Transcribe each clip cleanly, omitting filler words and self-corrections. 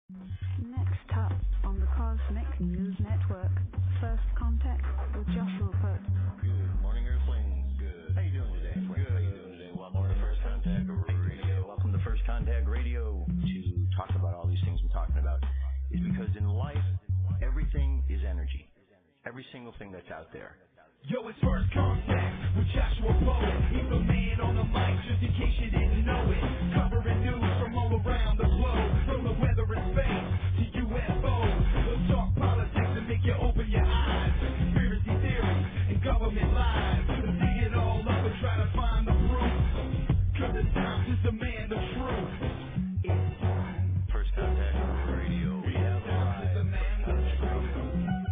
Next up on the Cosmic News Network, First Contact with Joshua Pert. Good morning, Earthlings. Good. How you doing today? Good. How you doing today? Welcome to First Contact Radio. Welcome to First Contact Radio. To talk about all these things I'm talking about is because in life, everything is energy. Every single thing that's out there. Yo, it's First Contact with Joshua Poet. He's the man on the mic, just in case you didn't know it. Covering news from all around the globe, from the weather and space to UFOs. We'll talk politics and make you open your eyes. Conspiracy theories and government lies. We'll dig it all up and try to find the proof. Cause the times is the man, the truth. It's time. First Contact Radio. We have arrived. The man, the truth.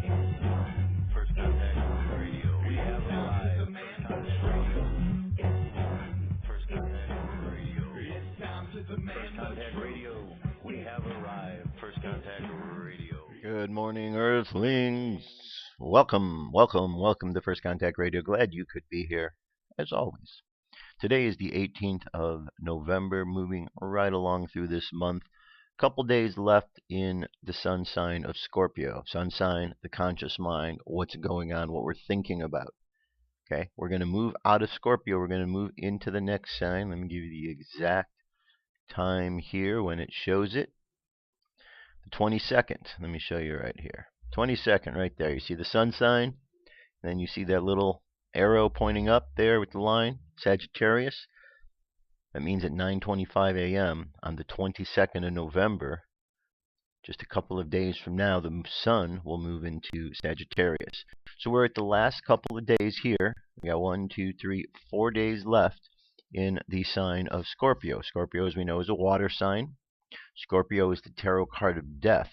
It's time. First Contact Radio. We have arrived. The man, the truth. It's time. First Contact Radio. It's time to the man, First the Contact truth. Radio. We have arrived. First Contact Radio. Good morning, Earthlings. Welcome to First Contact Radio. Glad you could be here, as always. Today is the 18th of November, moving right along through this month. Couple days left in the sun sign of Scorpio. Sun sign, the conscious mind, what's going on, what we're thinking about. Okay, we're going to move out of Scorpio. We're going to move into the next sign. Let me give you the exact time here when it shows it. The 22nd. Let me show you right here. 22nd right there. You see the sun sign? And then you see that little arrow pointing up there with the line, Sagittarius. That means at 9:25 a.m. on the 22nd of November, just a couple of days from now, the sun will move into Sagittarius. So we're at the last couple of days here. We got 4 days left in the sign of Scorpio. Scorpio, as we know, is a water sign. Scorpio is the tarot card of death.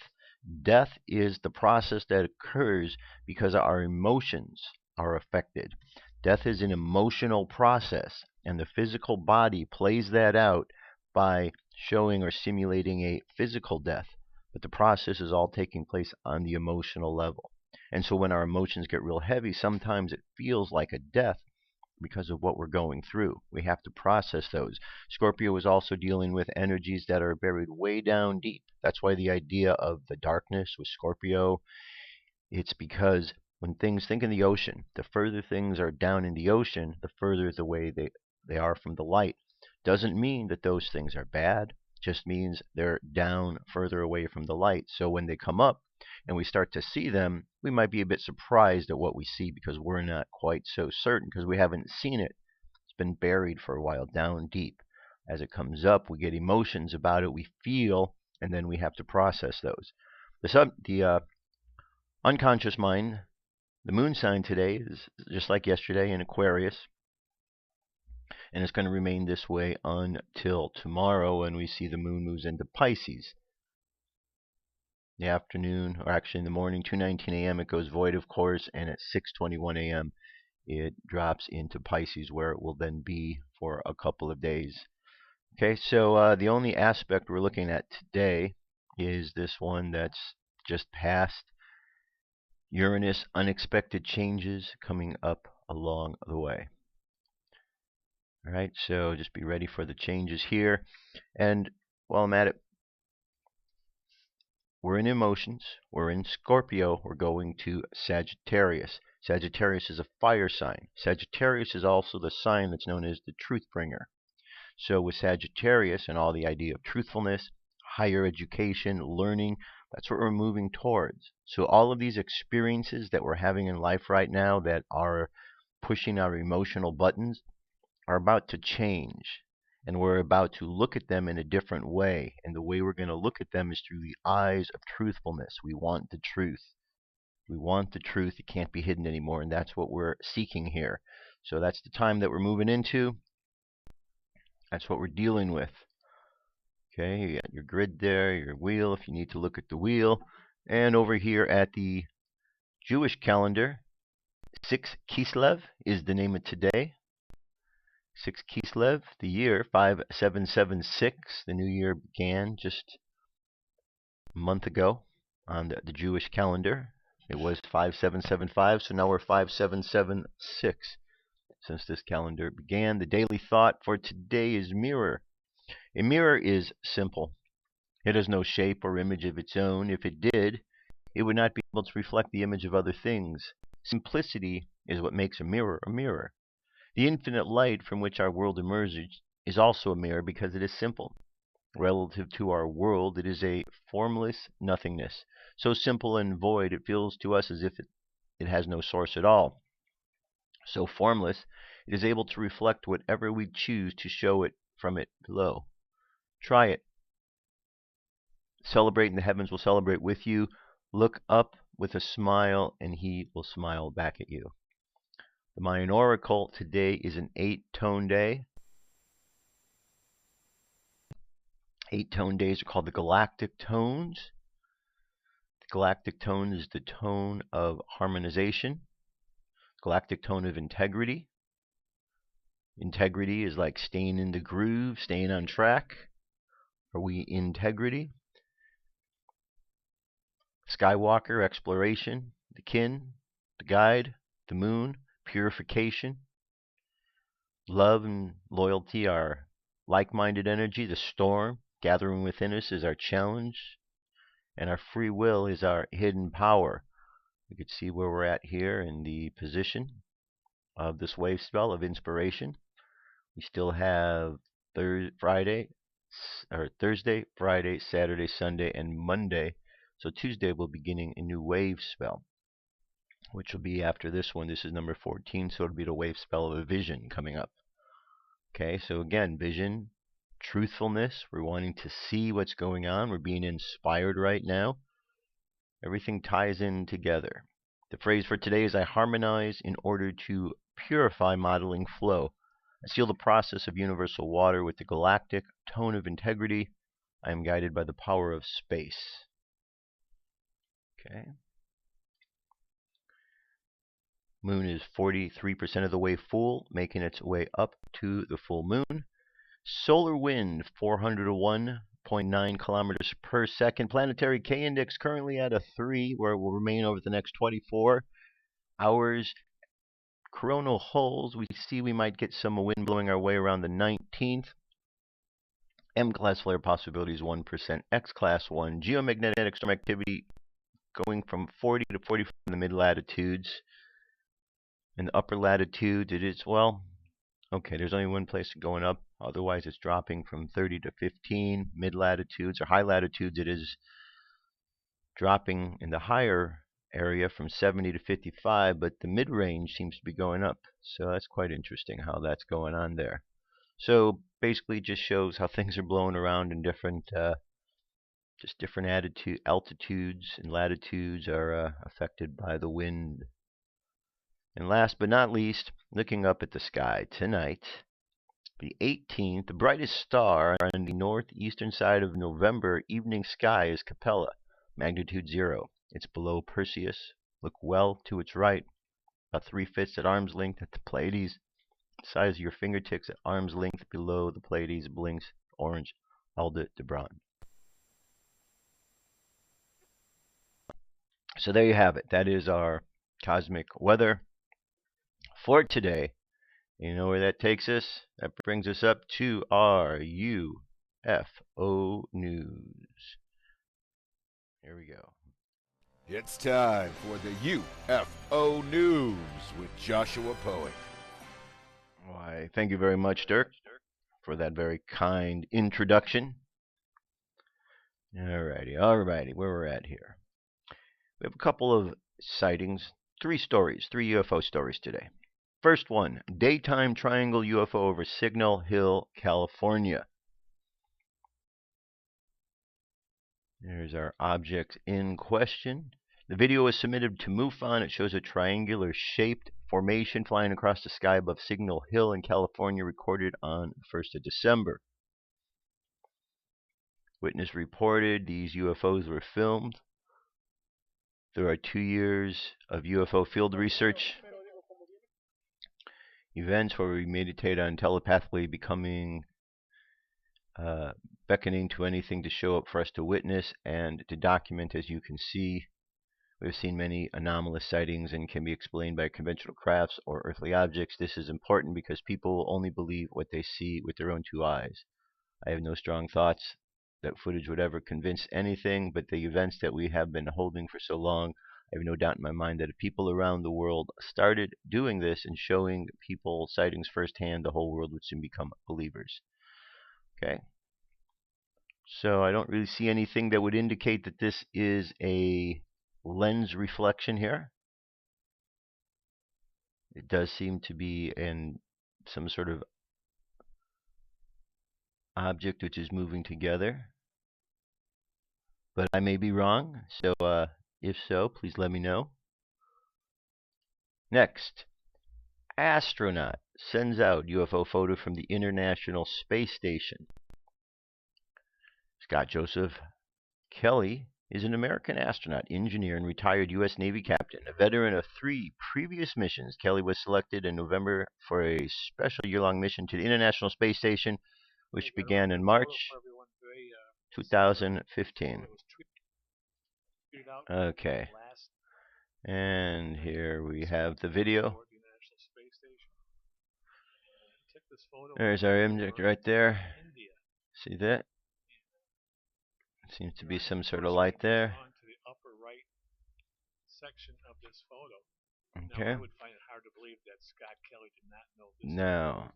Death is the process that occurs because our emotions are affected. Death is an emotional process, and the physical body plays that out by showing or simulating a physical death. But the process is all taking place on the emotional level. And so when our emotions get real heavy, sometimes it feels like a death because of what we're going through. We have to process those. Scorpio is also dealing with energies that are buried way down deep. That's why the idea of the darkness with Scorpio, it's because when things, think in the ocean, the further things are down in the ocean, the further away they are from the light. Doesn't mean that those things are bad, just means they're down further away from the light. So when they come up and we start to see them, we might be a bit surprised at what we see because we're not quite so certain because we haven't seen it. It's been buried for a while down deep. As it comes up, we get emotions about it, we feel, and then we have to process those. The unconscious mind, the moon sign today is just like yesterday in Aquarius, and it's going to remain this way until tomorrow when we see the moon moves into Pisces. In the afternoon, or actually in the morning, 2:19 a.m. it goes void, of course, and at 6:21 a.m. it drops into Pisces, where it will then be for a couple of days. Okay, so the only aspect we're looking at today is this one that's just passed. Uranus, unexpected changes coming up along the way. All right, so just be ready for the changes here. And while I'm at it, we're in emotions. We're in Scorpio. We're going to Sagittarius. Sagittarius is a fire sign. Sagittarius is also the sign that's known as the truth bringer. So with Sagittarius and all the idea of truthfulness, higher education, learning, that's what we're moving towards. So all of these experiences that we're having in life right now that are pushing our emotional buttons are about to change. And we're about to look at them in a different way. And the way we're going to look at them is through the eyes of truthfulness. We want the truth. We want the truth. It can't be hidden anymore. And that's what we're seeking here. So that's the time that we're moving into. That's what we're dealing with. Okay, you got your grid there, your wheel, if you need to look at the wheel. And over here at the Jewish calendar, 6 Kislev is the name of today. 6 Kislev, the year 5776. The new year began just a month ago on the Jewish calendar. It was 5775, so now we're 5776 since this calendar began. The daily thought for today is mirror. A mirror is simple. It has no shape or image of its own. If it did, it would not be able to reflect the image of other things. Simplicity is what makes a mirror a mirror. The infinite light from which our world emerges is also a mirror because it is simple. Relative to our world, it is a formless nothingness, so simple and void it feels to us as if it has no source at all. So formless, it is able to reflect whatever we choose to show it from it below. Try it. Celebrate, and the heavens will celebrate with you. Look up with a smile, and he will smile back at you. The Mayan Oracle today is an 8-tone day. 8-tone days are called the galactic tones. The galactic tone is the tone of harmonization. Galactic tone of integrity. Integrity is like staying in the groove, staying on track. Are we in integrity? Skywalker, exploration. The kin, the guide, the moon, purification. Love and loyalty are like-minded energy. The storm, gathering within us, is our challenge. And our free will is our hidden power. You can see where we're at here in the position of this wave spell of inspiration. We still have Thursday, Friday, Saturday, Sunday, and Monday. So Tuesday we'll be beginning a new wave spell, which will be after this one. This is number 14, so it'll be the wave spell of a vision coming up. Okay, so again, vision, truthfulness. We're wanting to see what's going on. We're being inspired right now. Everything ties in together. The phrase for today is I harmonize in order to purify modeling flow. I seal the process of universal water with the galactic tone of integrity. I am guided by the power of space. Okay. Moon is 43% of the way full, making its way up to the full moon. Solar wind, 401.9 kilometers per second. Planetary K-index currently at a 3, where it will remain over the next 24 hours. Coronal holes, we see we might get some wind blowing our way around the 19th. M-class flare possibility is 1%. X-class 1. Geomagnetic storm activity going from 40 to 45 in the mid-latitudes. In the upper latitudes, it is, well, okay, there's only one place going up. Otherwise, it's dropping from 30 to 15. Mid-latitudes or high latitudes, it is dropping in the higher area from 70 to 55, but the mid-range seems to be going up. So that's quite interesting how that's going on there. So basically just shows how things are blowing around in different altitudes and latitudes are affected by the wind. And last but not least, looking up at the sky tonight, the 18th, the brightest star on the northeastern side of November evening sky is Capella, magnitude 0. It's below Perseus. Look well to its right, about 3/5 at arm's length at the Pleiades. The size of your fingertips at arm's length below the Pleiades blinks orange Aldebaran. So there you have it. That is our cosmic weather for today. You know where that takes us? That brings us up to our UFO news. Here we go. It's time for the UFO news with Joshua Poet. Why, thank you very much, Dirk, for that very kind introduction. Alrighty, where we're at here. We have a couple of sightings, 3 UFO stories today. First one, daytime triangle UFO over Signal Hill, California. There's our object in question. The video was submitted to MUFON. It shows a triangular-shaped formation flying across the sky above Signal Hill in California, recorded on the 1st of December. Witness reported these UFOs were filmed. There are 2 years of UFO field research. Events where we meditate on telepathically beckoning to anything to show up for us to witness and to document. As you can see, we've seen many anomalous sightings and can be explained by conventional crafts or earthly objects. This is important because people will only believe what they see with their own 2 eyes. I have no strong thoughts that footage would ever convince anything, but the events that we have been holding for so long, I have no doubt in my mind that if people around the world started doing this and showing people sightings firsthand, the whole world would soon become believers. Okay. So I don't really see anything that would indicate that this is a lens reflection here. It does seem to be in some sort of object which is moving together, but I may be wrong. So if so, please let me know. Next, Astronaut sends out UFO photo from the International Space Station. Scott Joseph Kelly is an American astronaut, engineer, and retired U.S. Navy captain. A veteran of 3 previous missions, Kelly was selected in November for a special year-long mission to the International Space Station, which began in March 2015. Okay. And here we have the video. There's our object right there. See that? Seems to be some sort of light there. Okay. I would find it hard to believe that Scott Kelly did not know this. No.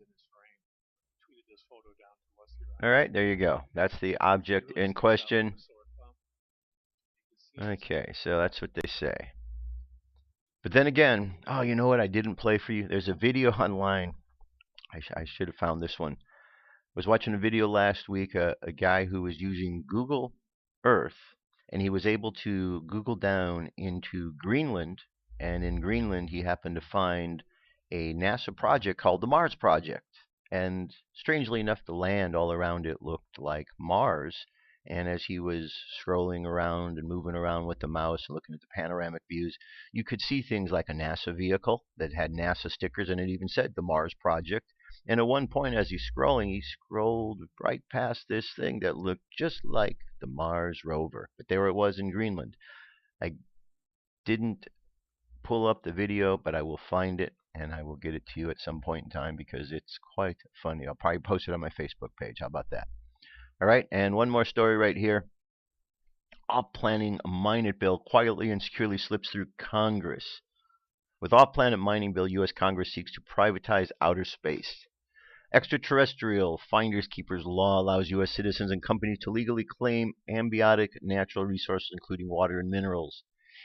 Tweeted this photo down to us. All right, there you go. That's the object in question. Okay, so that's what they say. But then again, oh, you know what I didn't play for you? There's a video online. I should have found this one. I was watching a video last week, a guy who was using Google Earth, and he was able to Google down into Greenland, and in Greenland he happened to find a NASA project called the Mars Project. And strangely enough, the land all around it looked like Mars. And as he was scrolling around and moving around with the mouse and looking at the panoramic views, you could see things like a NASA vehicle that had NASA stickers, and it even said the Mars Project. And at one point, as he's scrolling, he scrolled right past this thing that looked just like the Mars rover. But there it was in Greenland. I didn't pull up the video, but I will find it, and I will get it to you at some point in time because it's quite funny. I'll probably post it on my Facebook page. How about that? All right, and one more story right here. Off-planning mine-it bill quietly and securely slips through Congress. With off-planet mining bill, U.S. Congress seeks to privatize outer space. Extraterrestrial finders keepers law allows U.S. citizens and companies to legally claim ambiotic natural resources, including water and minerals.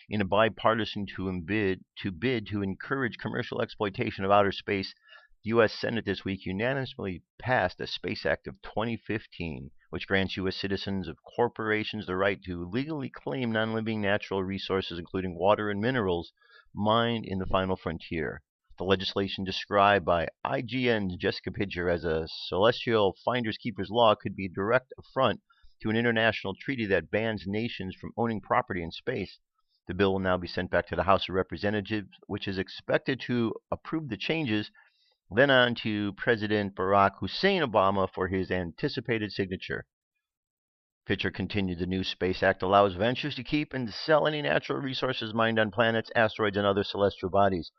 In a bipartisan bid to encourage commercial exploitation of outer space, the U.S. Senate this week unanimously passed the Space Act of 2015, which grants U.S. citizens of corporations the right to legally claim non-living natural resources, including water and minerals, mined in the final frontier. The legislation described by IGN's Jessica Pitcher as a celestial finders keepers law could be a direct affront to an international treaty that bans nations from owning property in space. The bill will now be sent back to the House of Representatives, which is expected to approve the changes, then on to President Barack Hussein Obama for his anticipated signature. Pitcher continued, the new Space Act allows ventures to keep and sell any natural resources mined on planets, asteroids, and other celestial bodies.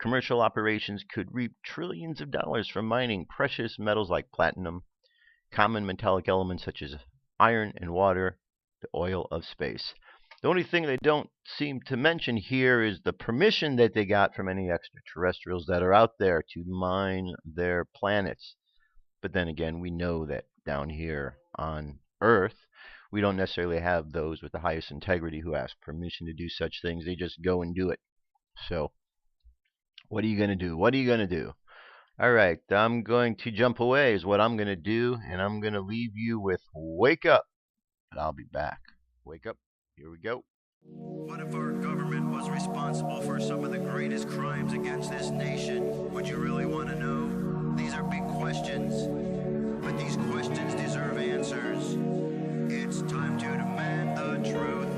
Commercial operations could reap trillions of dollars from mining precious metals like platinum, common metallic elements such as iron and water, the oil of space. The only thing they don't seem to mention here is the permission that they got from any extraterrestrials that are out there to mine their planets. But then again, we know that down here on Earth, we don't necessarily have those with the highest integrity who ask permission to do such things. They just go and do it. So, what are you going to do? What are you going to do? All right, I'm going to jump away is what I'm going to do, and I'm going to leave you with Wake Up, and I'll be back. Wake up. Here we go. What if our government was responsible for some of the greatest crimes against this nation? Would you really want to know? These are big questions, but these questions deserve answers. It's time to demand the truth.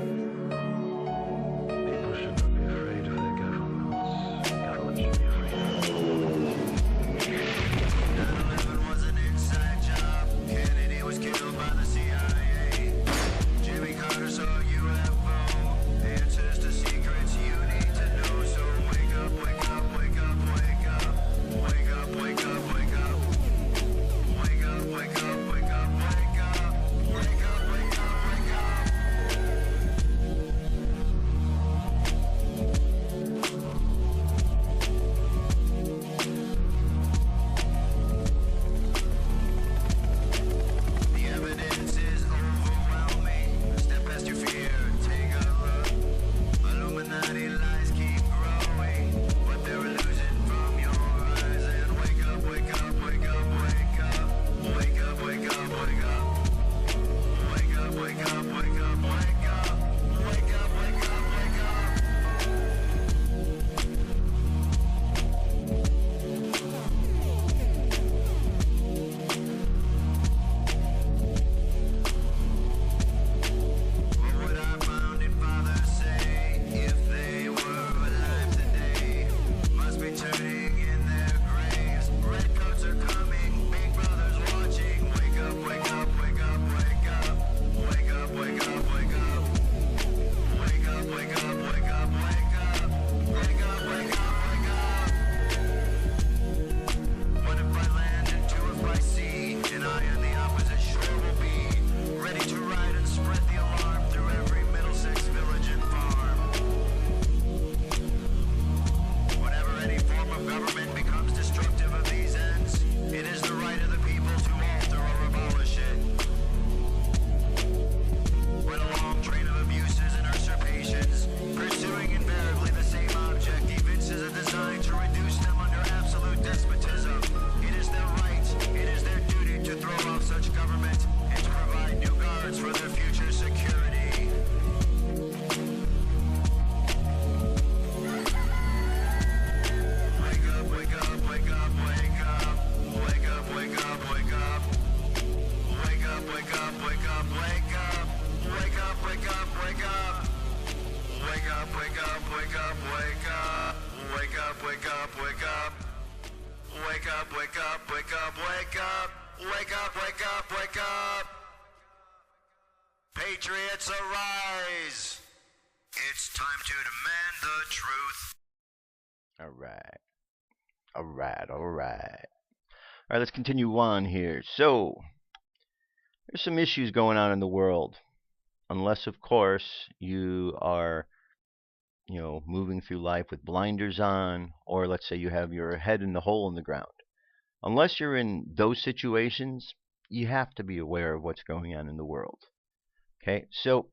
People shouldn't be afraid of their governments. Governments should be afraid of 9/11 was an inside job. Kennedy was killed by the CIA. Jimmy Carter saw UFO. Answers to secrets you need to know. So wake up, wake up, wake up, wake up. Wake up, wake up, wake up. Wake up, wake up, wake up, wake Wake up, wake up, wake up, wake up. Wake up, wake up, wake up, wake up. Wake up, wake up, wake up. Patriots arise. It's time to demand the truth. All right. All right, all right. All right, let's continue on here. So, there's some issues going on in the world. Unless, of course, you are, moving through life with blinders on, or let's say you have your head in the hole in the ground. Unless you're in those situations, you have to be aware of what's going on in the world. Okay, so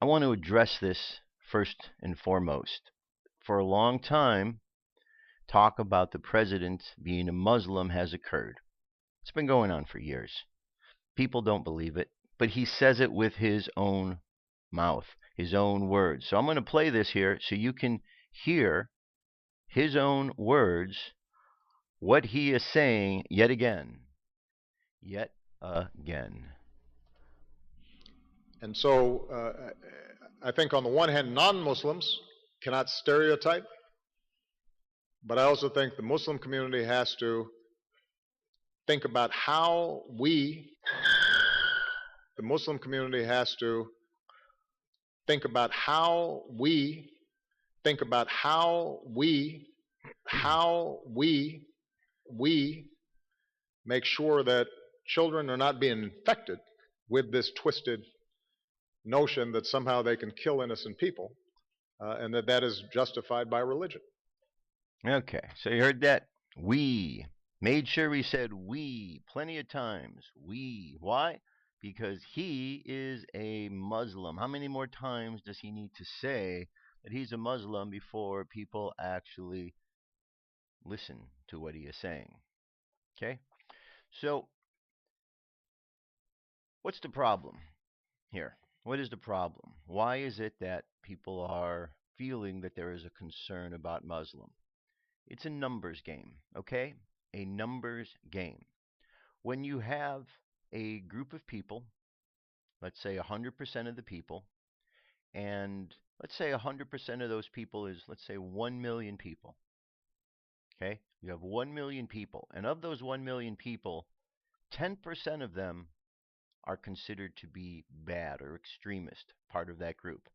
I want to address this first and foremost. For a long time, talk about the president being a Muslim has occurred. It's been going on for years. People don't believe it, but he says it with his own mouth, his own words. So I'm going to play this here so you can hear his own words, what he is saying yet again. Yet again. And so I think on the one hand, non-Muslims cannot stereotype, but I also think the Muslim community has to think about how we, the Muslim community has to think about how we make sure that children are not being infected with this twisted notion that somehow they can kill innocent people, and that is justified by religion. Okay, so you heard that? We. Made sure we said we plenty of times. We. Why? Because he is a Muslim. How many more times does he need to say that he's a Muslim before people actually listen to what he is saying? Okay? So, what's the problem here? What is the problem? Why is it that people are feeling that there is a concern about Muslim? It's a numbers game, okay? A numbers game. When you have a group of people, let's say 100% of the people, and let's say 100% of those people is, let's say, 1 million people. Okay? You have 1 million people, and of those 1 million people, 10% of them are considered to be bad or extremist, part of that group,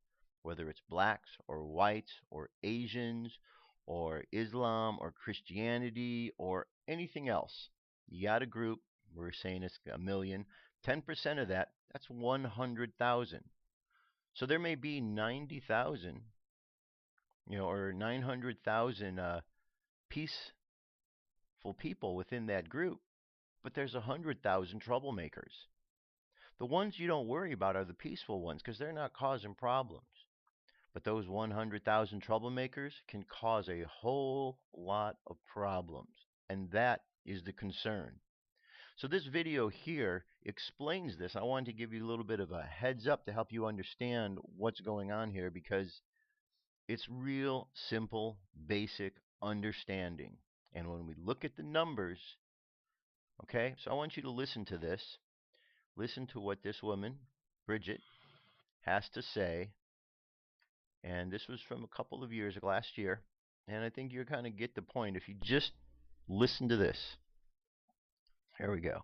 whether it's blacks or whites or Asians or Islam or Christianity or anything else. You got a group, we're saying it's a million, 10% of that, that's 100,000. So there may be 90,000, or 900,000 peaceful people within that group, but there's 100,000 troublemakers. The ones you don't worry about are the peaceful ones because they're not causing problems. But those 100,000 troublemakers can cause a whole lot of problems. And that is the concern. So this video here explains this. I wanted to give you a little bit of a heads up to help you understand what's going on here because it's real simple, basic understanding. And when we look at the numbers, okay, so I want you to listen to this. Listen to what this woman, Brigitte, has to say. And this was from a couple of years ago, last year. And I think you'll kind of get the point if you just listen to this. Here we go.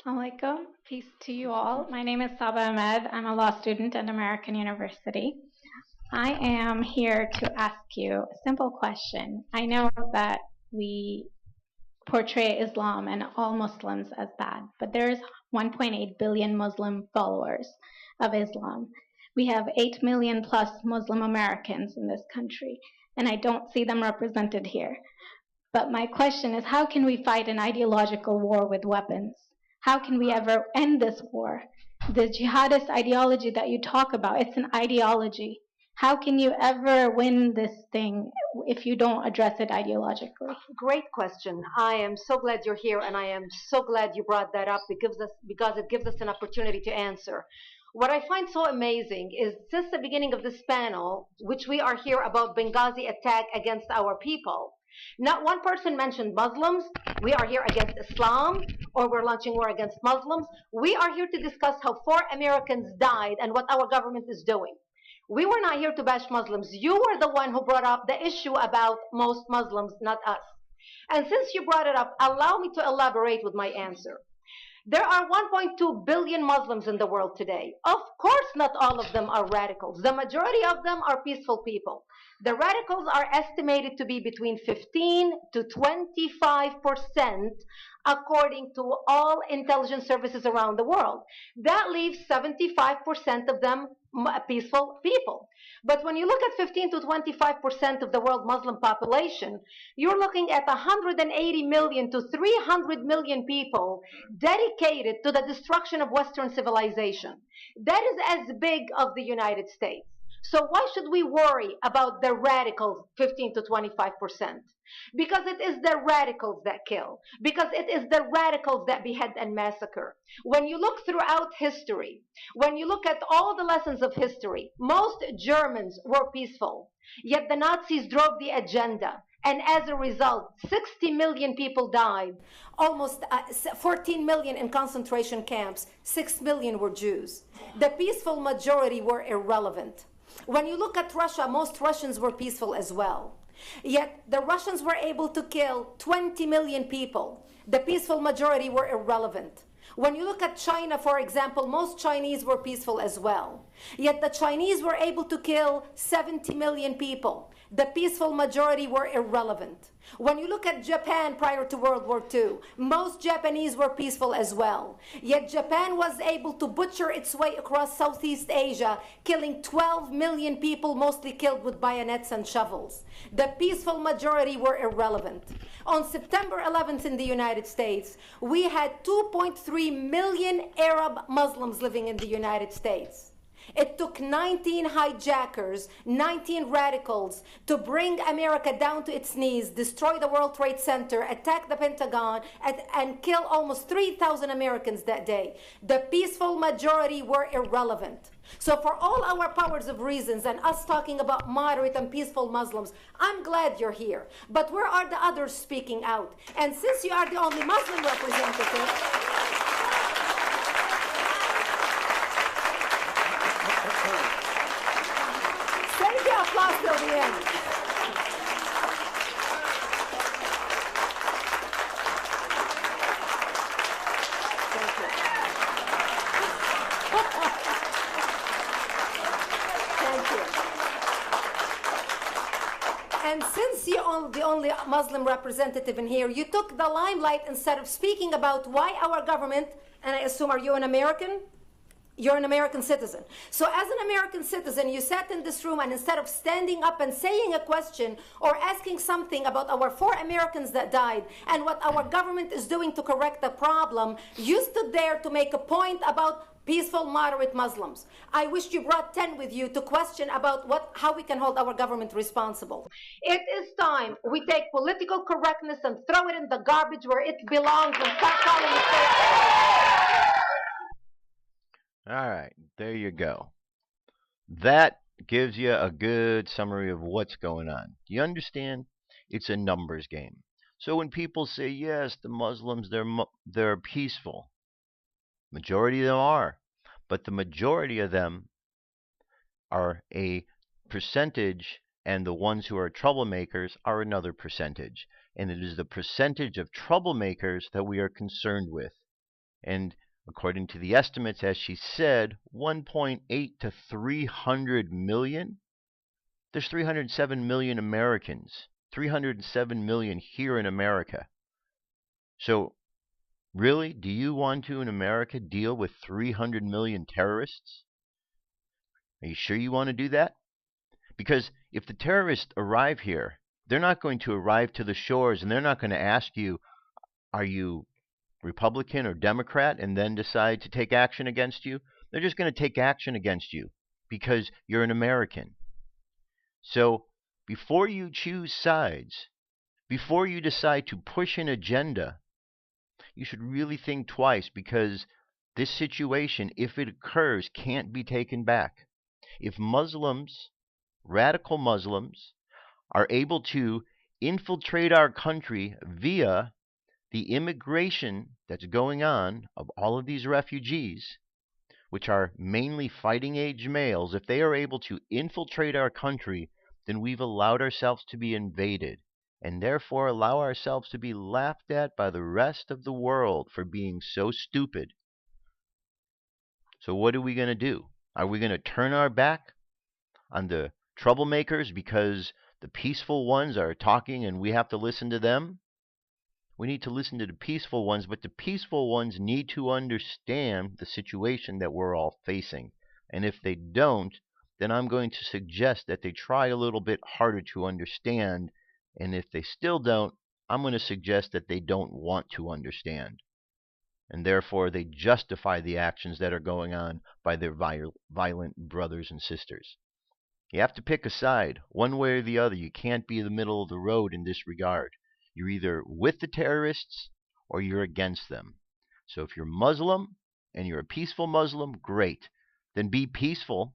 Assalamu alaikum. Peace to you all. My name is Saba Ahmed. I'm a law student at American University. I am here to ask you a simple question. I know that we portray Islam and all Muslims as bad, but there's 1.8 billion Muslim followers of Islam. We have 8 million plus Muslim Americans in this country, and I don't see them represented here. But my question is, how can we fight an ideological war with weapons? How can we ever end this war? The jihadist ideology that you talk about, it's an ideology. How can you ever win this thing if you don't address it ideologically? Great question. I am so glad you're here, and I am so glad you brought that up because it gives us an opportunity to answer. What I find so amazing is since the beginning of this panel, which we are here about Benghazi attack against our people, Not one person mentioned Muslims. We are here against Islam, or we're launching war against Muslims. We are here to discuss how 4 Americans died and what our government is doing. We were not here to bash Muslims. You were the one who brought up the issue about most Muslims, not us. And since you brought it up, allow me to elaborate with my answer. There are 1.2 billion Muslims in the world today. Of course, not all of them are radicals. The majority of them are peaceful people. The radicals are estimated to be between 15 to 25%, according to all intelligence services around the world. That leaves 75% of them peaceful people. But when you look at 15 to 25% of the world Muslim population, you're looking at 180 million to 300 million people dedicated to the destruction of Western civilization. That is as big of the United States. So why should we worry about the radicals, 15 to 25%? Because it is the radicals that kill. Because it is the radicals that behead and massacre. When you look throughout history, when you look at all the lessons of history, most Germans were peaceful. Yet the Nazis drove the agenda. And as a result, 60 million people died. Almost 14 million in concentration camps. 6 million were Jews. The peaceful majority were irrelevant. When you look at Russia, most Russians were peaceful as well. Yet the Russians were able to kill 20 million people. The peaceful majority were irrelevant. When you look at China, for example, most Chinese were peaceful as well. Yet the Chinese were able to kill 70 million people. The peaceful majority were irrelevant. When you look at Japan prior to World War II, most Japanese were peaceful as well. Yet Japan was able to butcher its way across Southeast Asia, killing 12 million people, mostly killed with bayonets and shovels. The peaceful majority were irrelevant. On September 11th in the United States, we had 2.3 million Arab Muslims living in the United States. It took 19 hijackers, 19 radicals to bring America down to its knees, destroy the World Trade Center, attack the Pentagon, and kill almost 3,000 Americans that day. The peaceful majority were irrelevant. So for all our powers of reasons and us talking about moderate and peaceful Muslims, I'm glad you're here. But where are the others speaking out? And since you are the only Muslim representative, applause till the end. Thank you. Thank you. And since you're the only Muslim representative in here, you took the limelight instead of speaking about why our government, and I assume, are you an American? You're an American citizen. So as an American citizen, you sat in this room and instead of standing up and saying a question or asking something about our 4 Americans that died and what our government is doing to correct the problem, you stood there to make a point about peaceful, moderate Muslims. I wish you brought 10 with you to question about how we can hold our government responsible. It is time we take political correctness and throw it in the garbage where it belongs and start calling it. All right, there you go. That gives you a good summary of what's going on. Do you understand? It's a numbers game. So when people say, yes, the Muslims, they're peaceful, majority of them are, but the majority of them are a percentage, and the ones who are troublemakers are another percentage. And it is the percentage of troublemakers that we are concerned with. And according to the estimates, as she said, 1.8 to 300 million. There's 307 million Americans, 307 million here in America. So, really, do you want to, in America, deal with 300 million terrorists? Are you sure you want to do that? Because if the terrorists arrive here, they're not going to arrive to the shores and they're not going to ask you, are you Republican or Democrat, and then decide to take action against you. They're just going to take action against you because you're an American. So before you choose sides, before you decide to push an agenda, you should really think twice, because this situation, if it occurs, can't be taken back. If Muslims, radical Muslims, are able to infiltrate our country via the immigration that's going on of all of these refugees, which are mainly fighting age males, if they are able to infiltrate our country, then we've allowed ourselves to be invaded, and therefore allow ourselves to be laughed at by the rest of the world for being so stupid. So what are we going to do? Are we going to turn our back on the troublemakers because the peaceful ones are talking and we have to listen to them? We need to listen to the peaceful ones, but the peaceful ones need to understand the situation that we're all facing. And if they don't, then I'm going to suggest that they try a little bit harder to understand. And if they still don't, I'm going to suggest that they don't want to understand. And therefore, they justify the actions that are going on by their violent brothers and sisters. You have to pick a side, one way or the other. You can't be in the middle of the road in this regard. You're either with the terrorists or you're against them. So if you're Muslim and you're a peaceful Muslim, great. Then be peaceful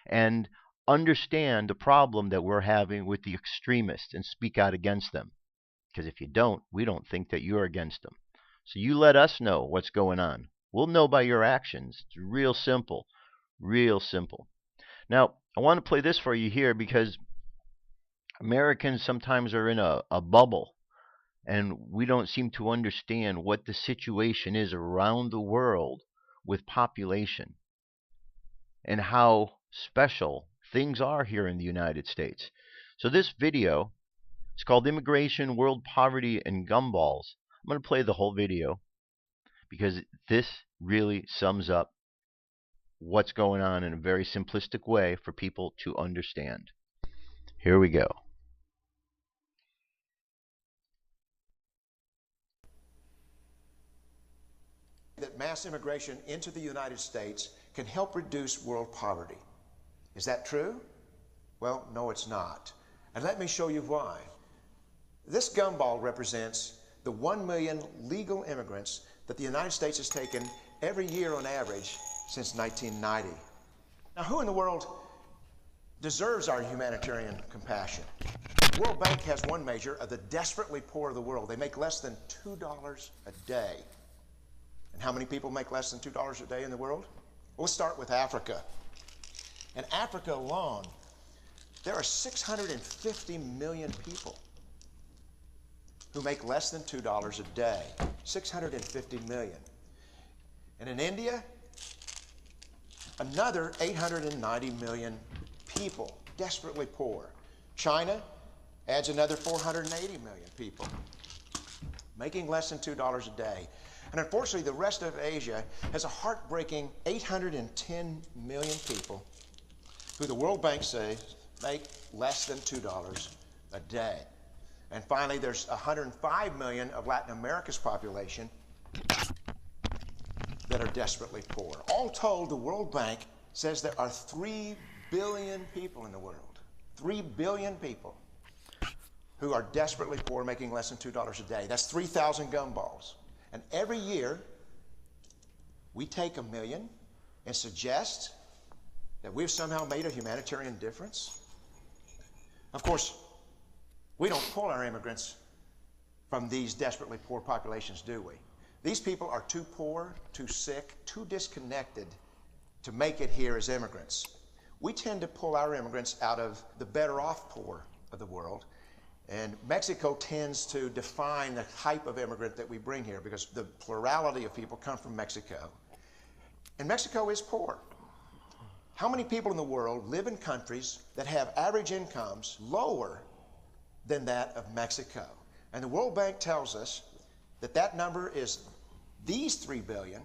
and understand the problem that we're having with the extremists and speak out against them. Because if you don't, we don't think that you're against them. So you let us know what's going on. We'll know by your actions. It's real simple. Real simple. Now, I want to play this for you here because Americans sometimes are in a bubble, and we don't seem to understand what the situation is around the world with population and how special things are here in the United States. So this video is called Immigration, World Poverty, and Gumballs. I'm going to play the whole video because this really sums up what's going on in a very simplistic way for people to understand. Here we go. That mass immigration into the United States can help reduce world poverty. Is that true? Well, no, it's not. And let me show you why. This gumball represents the 1 million legal immigrants that the United States has taken every year on average since 1990. Now, who in the world deserves our humanitarian compassion? The World Bank has one measure of the desperately poor of the world. They make less than $2 a day. And how many people make less than $2 a day in the world? Well, let's start with Africa. In Africa alone, there are 650 million people who make less than $2 a day. 650 million. And in India, another 890 million people, desperately poor. China adds another 480 million people, making less than $2 a day. And unfortunately, the rest of Asia has a heartbreaking 810 million people who the World Bank says make less than $2 a day. And finally, there's 105 million of Latin America's population that are desperately poor. All told, the World Bank says there are 3 billion people in the world. 3 billion people who are desperately poor, making less than $2 a day. That's 3,000 gumballs. And every year, we take 1 million and suggest that we've somehow made a humanitarian difference. Of course, we don't pull our immigrants from these desperately poor populations, do we? These people are too poor, too sick, too disconnected to make it here as immigrants. We tend to pull our immigrants out of the better off poor of the world. And Mexico tends to define the type of immigrant that we bring here because the plurality of people come from Mexico. And Mexico is poor. How many people in the world live in countries that have average incomes lower than that of Mexico? And the World Bank tells us that that number is these 3 billion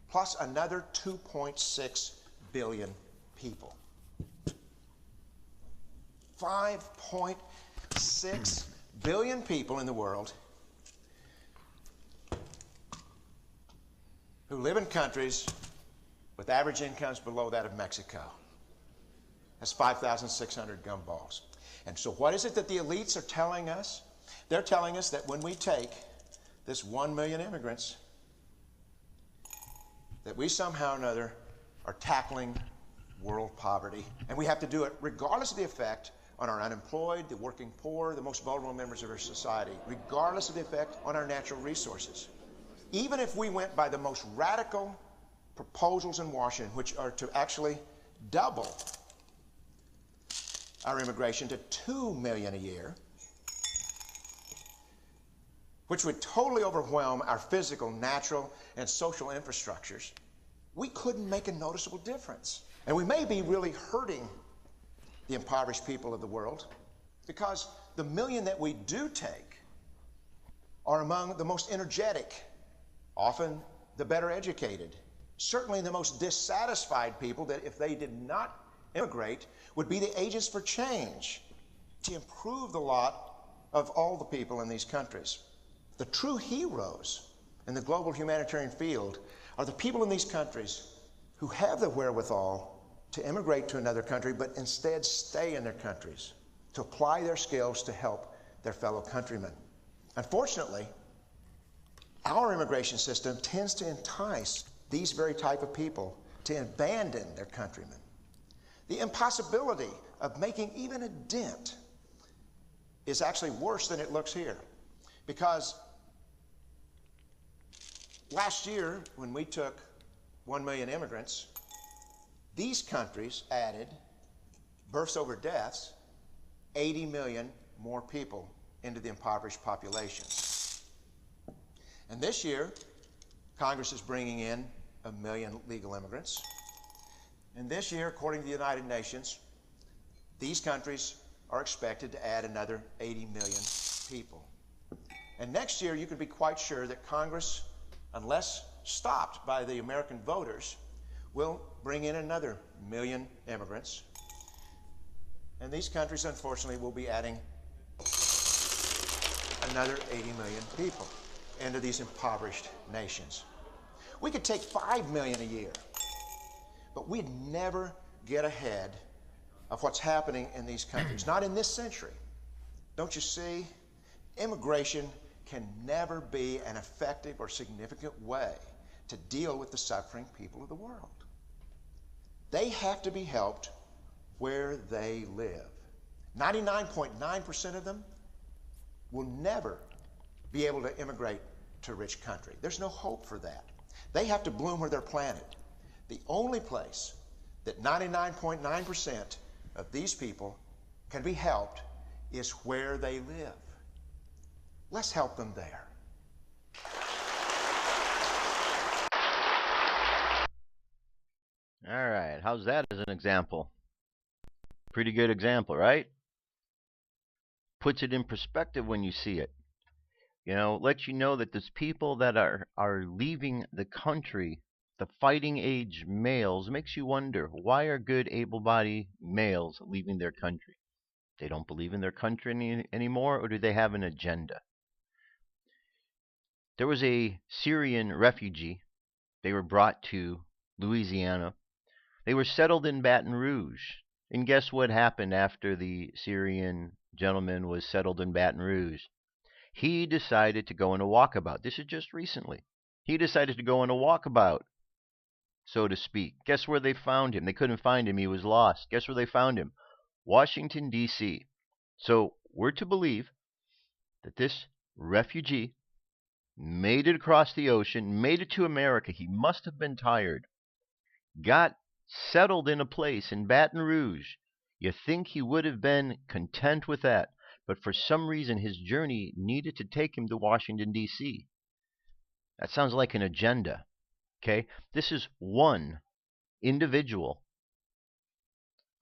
plus another 2.6 billion people. 5.6 billion people in the world who live in countries with average incomes below that of Mexico. That's 5,600 gumballs. And so what is it that the elites are telling us? They're telling us that when we take this 1 million immigrants, that we somehow or another are tackling world poverty. And we have to do it regardless of the effect on our unemployed, the working poor, the most vulnerable members of our society, regardless of the effect on our natural resources. Even if we went by the most radical proposals in Washington, which are to actually double our immigration to 2 million a year, which would totally overwhelm our physical, natural, and social infrastructures, we couldn't make a noticeable difference. And we may be really hurting the impoverished people of the world, because the million that we do take are among the most energetic, often the better educated, certainly the most dissatisfied people that, if they did not immigrate, would be the agents for change to improve the lot of all the people in these countries. The true heroes in the global humanitarian field are the people in these countries who have the wherewithal to immigrate to another country, but instead stay in their countries to apply their skills to help their fellow countrymen. Unfortunately, our immigration system tends to entice these very type of people to abandon their countrymen. The impossibility of making even a dent is actually worse than it looks here, because last year, when we took 1 million immigrants, these countries added, births over deaths, 80 million more people into the impoverished population. And this year, Congress is bringing in 1 million legal immigrants. And this year, according to the United Nations, these countries are expected to add another 80 million people. And next year, you can be quite sure that Congress, unless stopped by the American voters, will bring in another 1 million immigrants. And these countries, unfortunately, will be adding another 80 million people into these impoverished nations. We could take 5 million a year, but we'd never get ahead of what's happening in these countries, not in this century. Don't you see? Immigration can never be an effective or significant way to deal with the suffering people of the world. They have to be helped where they live. 99.9% of them will never be able to immigrate to a rich country. There's no hope for that. They have to bloom where they're planted. The only place that 99.9% of these people can be helped is where they live. Let's help them there. All right, how's that as an example? Pretty good example, right? Puts it in perspective when you see it. You know, lets you know that there's people that are leaving the country, the fighting age males. Makes you wonder, why are good able-bodied males leaving their country? They don't believe in their country anymore, or do they have an agenda? There was a Syrian refugee. They were brought to Louisiana. They were settled in Baton Rouge. And guess what happened after the Syrian gentleman was settled in Baton Rouge? He decided to go on a walkabout. This is just recently. He decided to go on a walkabout, so to speak. Guess where they found him? They couldn't find him. He was lost. Guess where they found him? Washington, D.C. So we're to believe that this refugee made it across the ocean, made it to America. He must have been tired. Got settled in a place in Baton Rouge. You think he would have been content with that, but for some reason his journey needed to take him to Washington, D.C. That sounds like an agenda. Okay? This is one individual.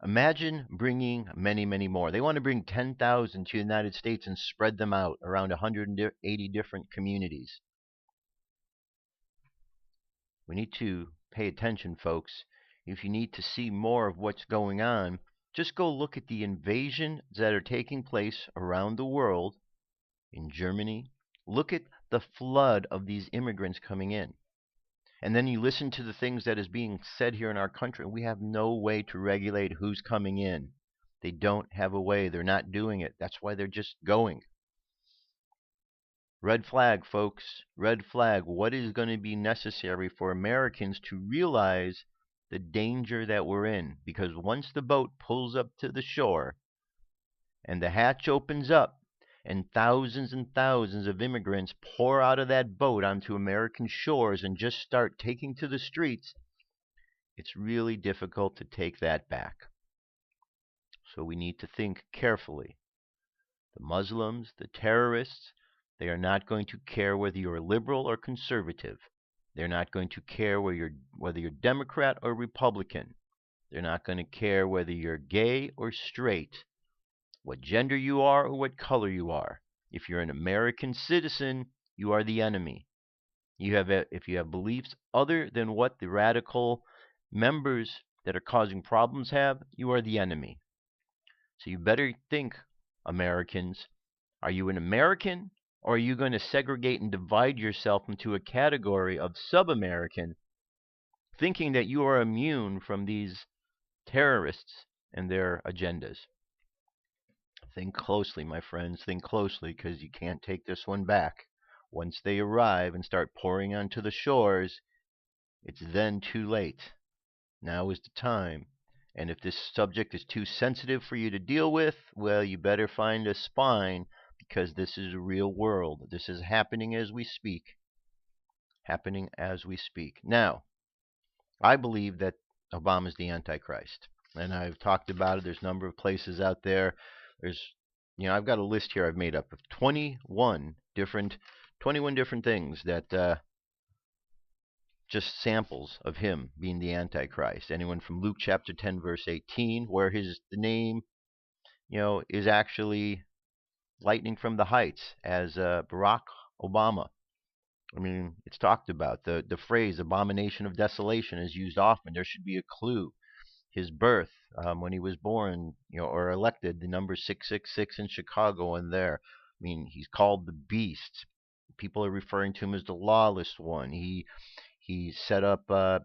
Imagine bringing many, many more. They want to bring 10,000 to the United States and spread them out around 180 different communities. We need to pay attention, folks. If you need to see more of what's going on, just go look at the invasions that are taking place around the world. In Germany, look at the flood of these immigrants coming in. And then you listen to the things that is being said here in our country. We have no way to regulate who's coming in. They don't have a way. They're not doing it. That's why they're just going. Red flag, folks. Red flag. What is going to be necessary for Americans to realize the danger that we're in? Because once the boat pulls up to the shore, and the hatch opens up, and thousands of immigrants pour out of that boat onto American shores and just start taking to the streets, it's really difficult to take that back. So we need to think carefully. The Muslims, the terrorists, they are not going to care whether you're liberal or conservative. They're not going to care whether you're Democrat or Republican. They're not going to care whether you're gay or straight, what gender you are or what color you are. If you're an American citizen, you are the enemy. If you have beliefs other than what the radical members that are causing problems have, you are the enemy. So you better think, Americans, are you an American, or are you going to segregate and divide yourself into a category of sub-American, thinking that you are immune from these terrorists and their agendas? Think closely, my friends. Think closely, because you can't take this one back. Once they arrive and start pouring onto the shores, it's then too late. Now is the time. And if this subject is too sensitive for you to deal with, well, you better find a spine, because this is a real world. This is happening as we speak. Happening as we speak. Now, I believe that Obama is the Antichrist. And I've talked about it. There's a number of places out there. I've got a list here I've made up of 21 different things that just samples of him being the Antichrist. Anyone from Luke chapter 10 verse 18, where the name, is actually lightning from the heights as Barack Obama. I mean, it's talked about. The phrase abomination of desolation is used often. There should be a clue. His birth, when he was born, or elected, the number 666 in Chicago and there. I mean, he's called the Beast. People are referring to him as the lawless one. He set up a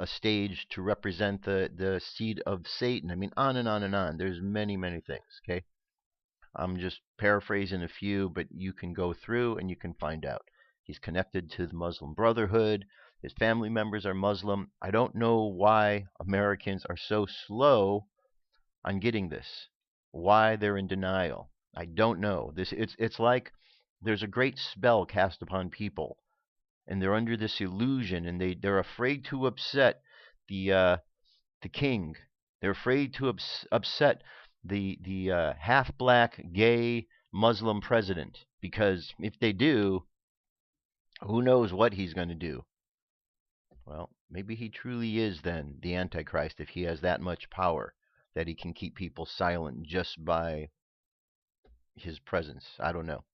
stage to represent the seed of Satan. I mean, on and on and on. There's many things, okay? I'm just paraphrasing a few, but you can go through and you can find out. He's connected to the Muslim Brotherhood. His family members are Muslim. I don't know why Americans are so slow on getting this. Why they're in denial. I don't know. It's like there's a great spell cast upon people, and they're under this illusion, and they're afraid to upset the king. They're afraid to upset the half-black, gay Muslim president, because if they do, who knows what he's going to do. Well, maybe he truly is then the Antichrist if he has that much power that he can keep people silent just by his presence. I don't know.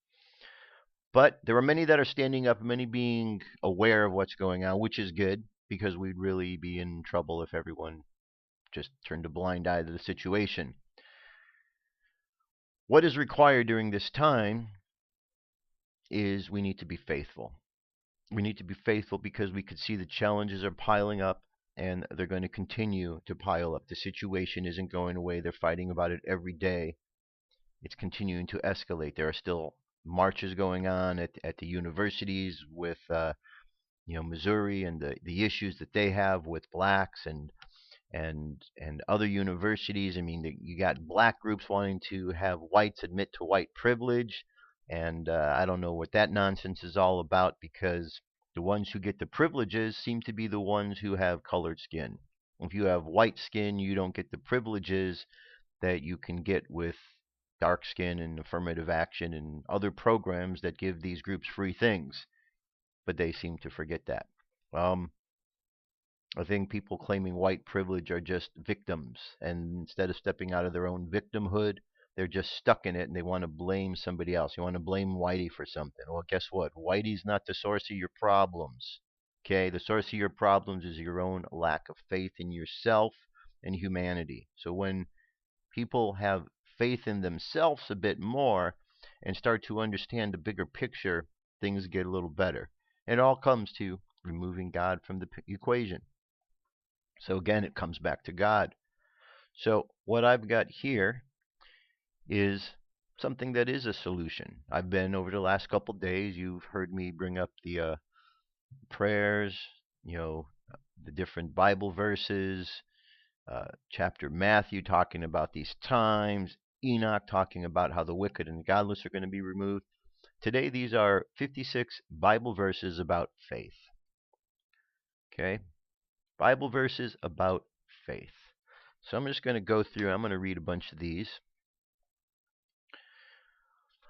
But there are many that are standing up, many being aware of what's going on, which is good, because we'd really be in trouble if everyone just turned a blind eye to the situation. What is required during this time is we need to be faithful. We need to be faithful because we could see the challenges are piling up, and they're going to continue to pile up. The situation isn't going away. They're fighting about it every day. It's continuing to escalate. There are still marches going on at the universities with Missouri and the issues that they have with blacks and other universities. I mean, you got black groups wanting to have whites admit to white privilege, and I don't know what that nonsense is all about, because the ones who get the privileges seem to be the ones who have colored skin. If you have white skin, you don't get the privileges that you can get with dark skin and affirmative action and other programs that give these groups free things. But they seem to forget that. I think people claiming white privilege are just victims, and instead of stepping out of their own victimhood, they're just stuck in it, and they want to blame somebody else. You want to blame Whitey for something. Well, guess what? Whitey's not the source of your problems. Okay? The source of your problems is your own lack of faith in yourself and humanity. So when people have faith in themselves a bit more and start to understand the bigger picture, things get a little better. It all comes to removing God from the equation. So again, it comes back to God. So what I've got here is something that is a solution. I've been, over the last couple days, you've heard me bring up the prayers, the different Bible verses, chapter Matthew talking about these times, Enoch, talking about how the wicked and the godless are going to be removed. Today, these are 56 Bible verses about faith. Okay? Bible verses about faith. So I'm just going to go through, I'm going to read a bunch of these.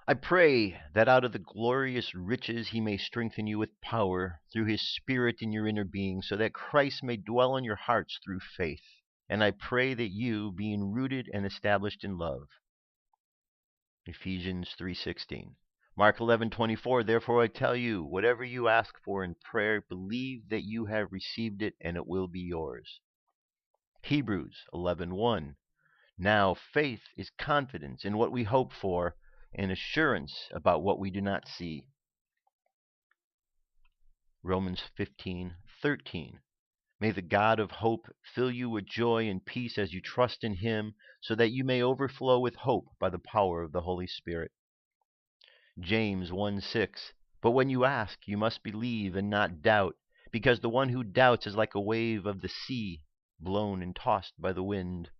I pray that out of the glorious riches he may strengthen you with power through his Spirit in your inner being, so that Christ may dwell in your hearts through faith. And I pray that you, being rooted and established in love. Ephesians 3:16. Mark 11:24. Therefore I tell you, whatever you ask for in prayer, believe that you have received it, and it will be yours. Hebrews 11:1. Now faith is confidence in what we hope for, and assurance about what we do not see. Romans 15:13. May the God of hope fill you with joy and peace as you trust in him, so that you may overflow with hope by the power of the Holy Spirit. James 1:6. But when you ask, you must believe and not doubt, because the one who doubts is like a wave of the sea, blown and tossed by the wind.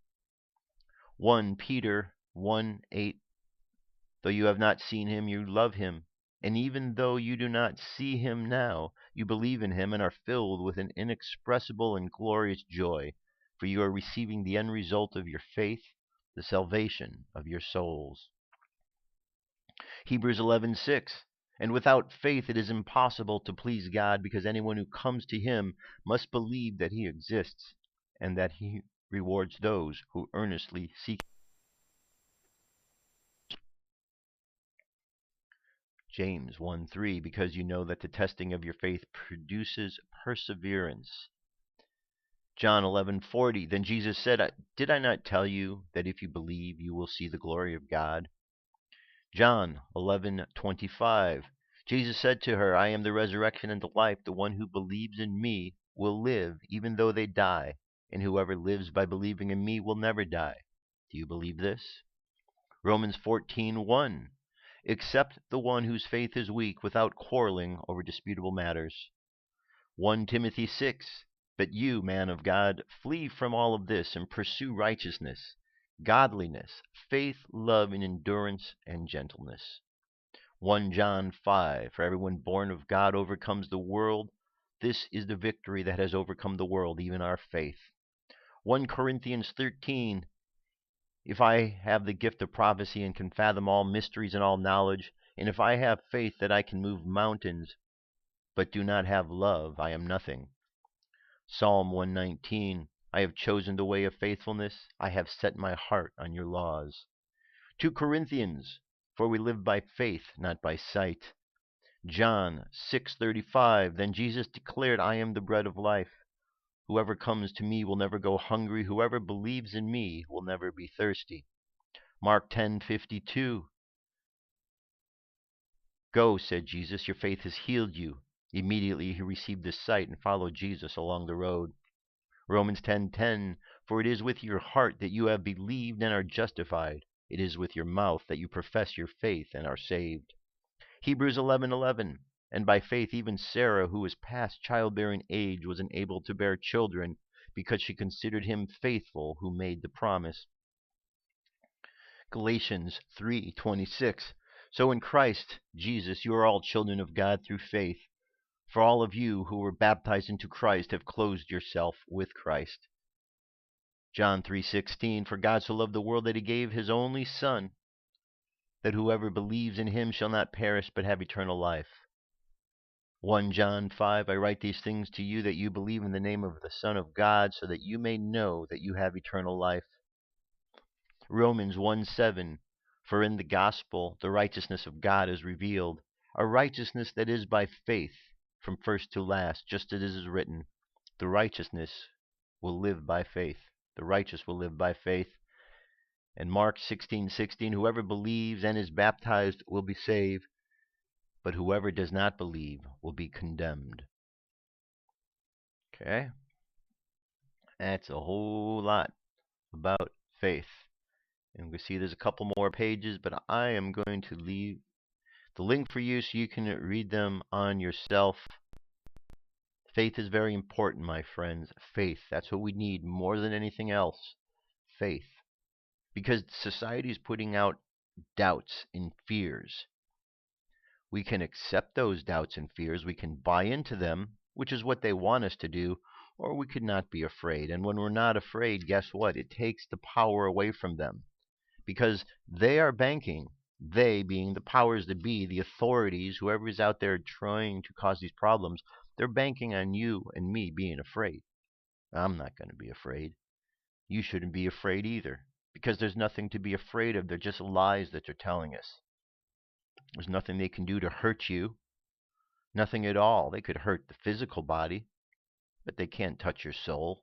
1 Peter 1:8. Though you have not seen him, you love him. And even though you do not see him now, you believe in him and are filled with an inexpressible and glorious joy, for you are receiving the end result of your faith, the salvation of your souls. Hebrews 11:6. And without faith it is impossible to please God, because anyone who comes to him must believe that he exists, and that he rewards those who earnestly seek him. James 1:3, because you know that the testing of your faith produces perseverance. John 11:40, then Jesus said, did I not tell you that if you believe, you will see the glory of God? John 11:25, Jesus said to her, I am the resurrection and the life. The one who believes in me will live even though they die, and whoever lives by believing in me will never die. Do you believe this? Romans 14:1. Except the one whose faith is weak, without quarreling over disputable matters. 1 Timothy 6. But you, man of God, flee from all of this and pursue righteousness, godliness, faith, love, and endurance, and gentleness. 1 John 5. For everyone born of God overcomes the world. This is the victory that has overcome the world, even our faith. 1 Corinthians 13. If I have the gift of prophecy and can fathom all mysteries and all knowledge, and if I have faith that I can move mountains, but do not have love, I am nothing. Psalm 119. I have chosen the way of faithfulness. I have set my heart on your laws. 2 Corinthians. For we live by faith, not by sight. John 6:35. Then Jesus declared, I am the bread of life. Whoever comes to me will never go hungry. Whoever believes in me will never be thirsty. Mark 10:52. Go, said Jesus, your faith has healed you. Immediately he received his sight and followed Jesus along the road. Romans 10:10. For it is with your heart that you have believed and are justified. It is with your mouth that you profess your faith and are saved. Hebrews 11:11. And by faith even Sarah, who was past childbearing age, was enabled to bear children, because she considered him faithful who made the promise. Galatians 3:26. So in Christ Jesus you are all children of God through faith. For all of you who were baptized into Christ have clothed yourself with Christ. John 3:16. For God so loved the world that he gave his only Son, that whoever believes in him shall not perish but have eternal life. 1 John 5. I write these things to you that you believe in the name of the Son of God, so that you may know that you have eternal life. Romans 1:7. For in the gospel the righteousness of God is revealed, a righteousness that is by faith, from first to last, just as it is written, the righteousness will live by faith. The righteous will live by faith. And Mark 16:16. Whoever believes and is baptized will be saved, but whoever does not believe will be condemned. Okay? That's a whole lot about faith. And we see there's a couple more pages, but I am going to leave the link for you so you can read them on yourself. Faith is very important, my friends. Faith. That's what we need more than anything else. Faith. because society is putting out doubts and fears. We can accept those doubts and fears. We can buy into them, which is what they want us to do, or we could not be afraid. And when we're not afraid, guess what? It takes the power away from them because they are banking, they being the powers that be, the authorities, whoever is out there trying to cause these problems, they're banking on you and me being afraid. I'm not going to be afraid. You shouldn't be afraid either because there's nothing to be afraid of. They're just lies that they're telling us. There's nothing they can do to hurt you. Nothing at all. They could hurt the physical body, but they can't touch your soul.